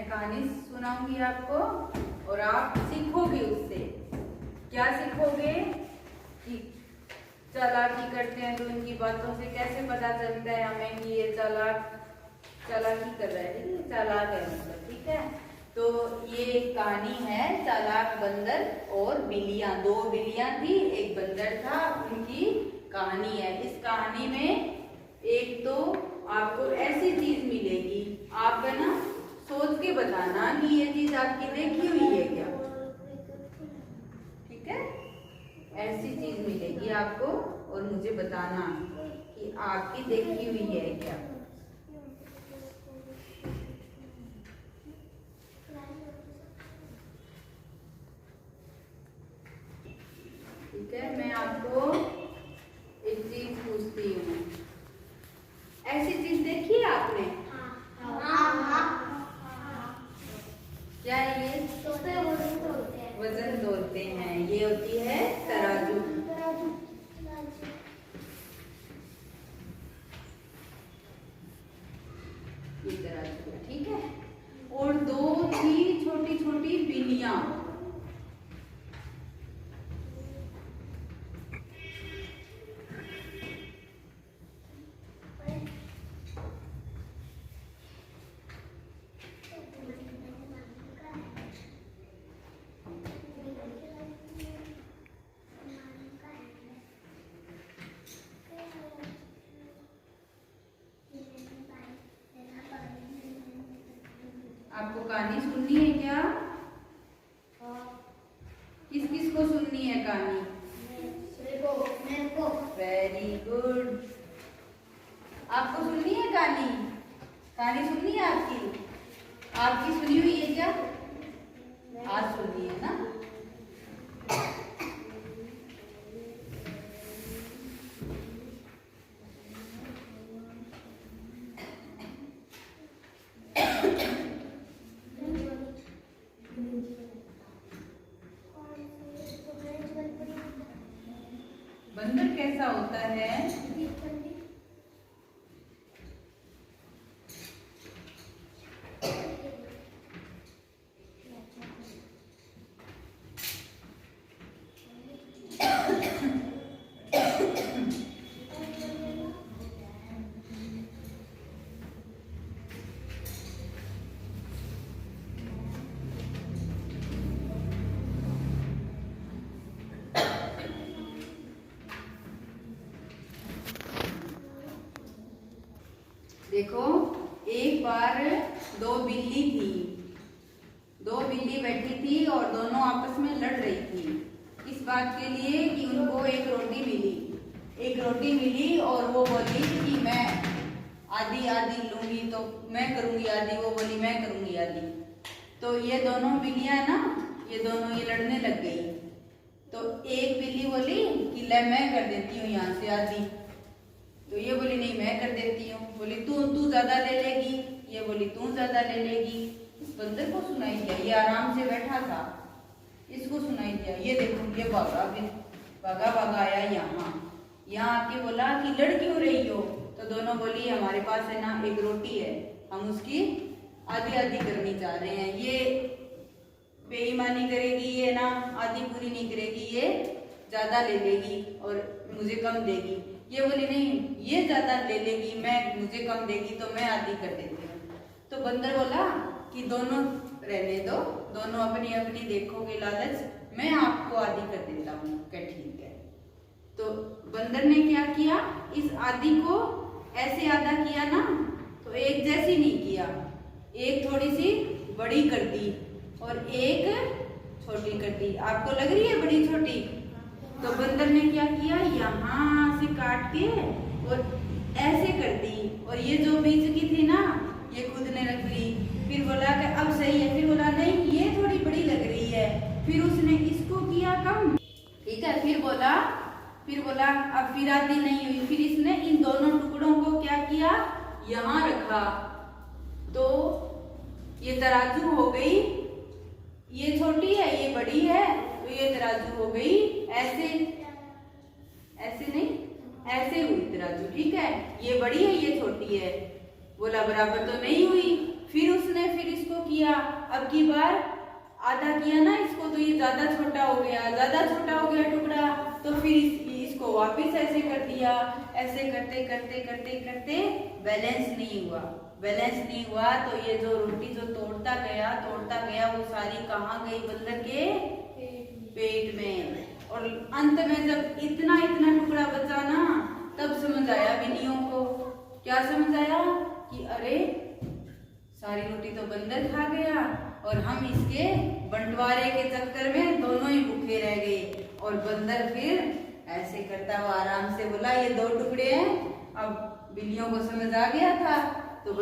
मैं कहानी सुनाऊंगी आपको और आप सीखोगे उससे। क्या सीखोगे कि चालाकी करते हैं तो उनकी बातों से कैसे पता चलता है हमें कि ये चालाकी कर रहा है, ठीक है, चालाक है मतलब, ठीक है। तो ये एक कहानी है, चालाक बंदर और बिल्लियां। दो बिल्लियां थी, एक बंदर था, उनकी कहानी है। इस कहानी में एक तो आपको ऐसी चीज मिलेगी, आप है ना सोच के बताना कि ये चीज आपकी देखी हुई है क्या, ठीक है। ऐसी चीज मिलेगी आपको और मुझे बताना कि आपकी देखी हुई है क्या। ठीक है, मैं आपको एक चीज पूछती हूँ, ऐसी चीज देखी है आपने? क्या है ये? वजन तोलते हैं, ये होती है तराजू। ये तराजू है, ठीक है। और दो थी छोटी छोटी बिल्लियां, आपको कहानी सुननी है क्या? किस किस को सुननी है कहानी? वेरी गुड, आपको सुननी है कहानी? कहानी सुननी है आपकी? आपकी सुनी हुई है क्या? आज सुननी है ना। बंदर कैसा होता है? देखो, एक बार दो बिल्ली थी, दो बिल्ली बैठी थी और दोनों आपस में लड़ रही थी इस बात के लिए कि उनको एक रोटी मिली और वो बोली कि मैं आधी आधी लूंगी, तो मैं करूंगी आधी, वो बोली मैं करूंगी आधी। तो ये दोनों बिल्लियां ना, ये दोनों ये लड़ने लग गई। तो एक बिल्ली बोली कि ले मैं कर देती हूँ यहाँ से आधी, तो ये बोली नहीं मैं कर देती हूँ। बोली तू ज्यादा ले लेगी, ये बोली तू ज्यादा ले लेगी। इस बंदर को सुनाई दिया, ये आराम से बैठा था, इसको सुनाई दिया, ये देखो ये भागा आया यहाँ आके बोला कि लड़ क्यों रही हो? तो दोनों बोली हमारे पास है ना एक रोटी है, हम उसकी आधी आधी करनी चाह रहे हैं। ये बेईमानी करेगी, ये ना आधी पूरी नहीं करेगी, ये ज्यादा ले लेगी और मुझे कम देगी। ये बोली नहीं ये ज्यादा ले लेगी, मुझे कम देगी, तो मैं आधी कर देती हूँ। तो बंदर बोला कि दोनों रहने दो, दोनों अपनी अपनी देखोगे लालच, मैं आपको आधी कर देता हूँ। क्या ठीक है। तो बंदर ने क्या किया, इस आधी को ऐसे आधा किया ना, तो एक जैसी नहीं किया, एक थोड़ी सी बड़ी कर दी और एक छोटी कर दी। आपको लग रही है बड़ी छोटी? तो बंदर ने क्या किया, यहाँ से काट के और ऐसे कर दी, और ये जो बीच की थी ना ये खुद ने रख ली। फिर बोला कि अब सही है, फिर बोला नहीं ये थोड़ी बड़ी लग रही है, फिर उसने इसको किया कम, ठीक है। फिर बोला अब फिर आधी नहीं हुई, फिर इसने इन दोनों टुकड़ों को क्या किया, यहाँ रखा, तो ये तराजू हो गई, ये छोटी है ये बड़ी है, तो ये तराजू हो गई ऐसे नहीं, ऐसे हुई तराजू, ठीक है। ये बड़ी है ये छोटी है, बोला बराबर तो नहीं हुई। फिर उसने उसने फिर इसको किया, अब की बार आधा किया ना इसको, तो ये ज्यादा छोटा हो गया टुकड़ा, तो फिर इसको वापस ऐसे कर दिया। ऐसे करते करते करते करते बैलेंस नहीं हुआ, तो ये जो रोटी जो तोड़ता गया वो सारी कहाँ गई? बंदर के पेट में। और अंत में जब इतना इतना टुकड़ा बचा ना, तब समझ आया बिल्लियों को। क्या समझ आया? कि अरे सारी रोटी तो बंदर खा गया और हम इसके बंटवारे के चक्कर में दोनों ही भूखे रह गए। और बंदर फिर ऐसे करता हुआ आराम से बोला, ये 2 टुकड़े हैं। अब बिल्लियों को समझ आ गया था, तो